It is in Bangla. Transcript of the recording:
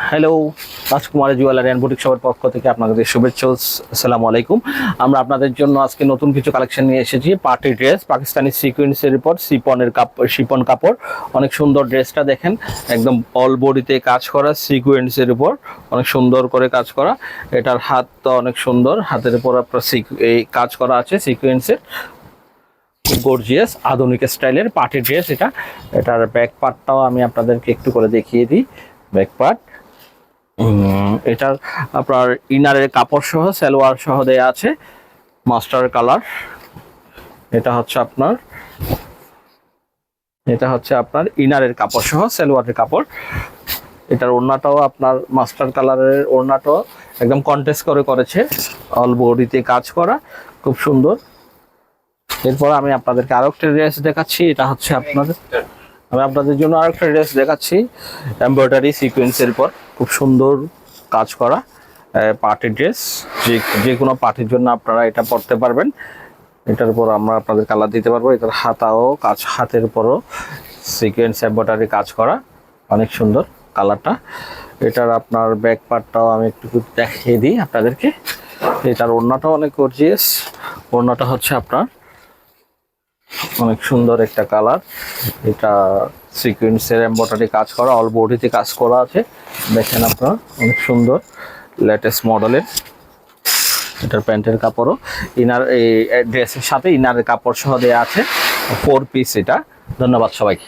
হ্যালো, রাজকুমারী জুয়েলারি অ্যান্ড বুটিক শপের পক্ষ থেকে আপনাদের শুভেচ্ছা। আসসালামু আলাইকুম। আমরা আপনাদের জন্য আজকে নতুন কিছু কালেকশন নিয়ে এসেছি। পার্টি ড্রেস, পাকিস্তানি সিকোয়েন্সের উপর শিপন কাপড়। অনেক সুন্দর ড্রেসটা দেখেন, একদম অল বডিতে কাজ করা সিকোয়েন্সের উপর অনেক সুন্দর করে কাজ করা। এটার হাতটা অনেক সুন্দর, হাতের উপর আপনার এই কাজ করা আছে সিকোয়েন্সের। গর্জিয়াস আধুনিক স্টাইলের পার্টি ড্রেস এটা। এটার ব্যাক পার্টটাও আমি আপনাদেরকে একটু করে দেখিয়ে দিই। ব্যাক পার্ট এটার আপনার ইনারের কাপড় সহ সালোয়ার সহ দেয়া আছে মাস্টার কালার। এটা হচ্ছে আপনার ইনারের কাপড় সহ সালোয়ারের কাপড়। এটার ওড়নাটাও আপনার মাস্টার কালারের, ওড়নাটাও একদম কন্ট্রাস্ট করে করেছে, অল বডিতে কাজ করা, খুব সুন্দর। এরপর আমি আপনাদেরকে আরো একটা ড্রেস দেখাচ্ছি। এটা হচ্ছে আমি আপনাদের জন্য আরেকটা ড্রেস দেখাচ্ছি এমব্রয়ডারি সিকোয়েন্সের উপর খুব সুন্দর কাজ করা পার্টি ড্রেস। যে কোনো পার্টির জন্য আপনারা এটা পরতে পারবেন। এটার উপর আমরা আপনাদের কালার দিতে পারবো। এটার হাতের উপরও সিকোয়েন্স এমব্রয়ডারি কাজ করা, অনেক সুন্দর কালারটা। এটার আপনার ব্যাক পার্টটাও আমি একটু দেখিয়ে দিই আপনাদেরকে। এটার ওড়নাটাও অনেক গর্জিয়াস। ওড়নাটা হচ্ছে আপনার অনেক সুন্দর একটা কালার। এটা সিকোয়েন্সের এমব্রয়ডারি কাজ করা, অল বডিতে কাজ করা আছে, দেখেন আপনারা, অনেক সুন্দর লেটেস্ট মডেলের। এটার প্যান্টের কাপড়ও ইনার, এই ড্রেসের সাথে ইনারের কাপড় সহ দেওয়া আছে, 4 পিস এটা। ধন্যবাদ সবাইকে।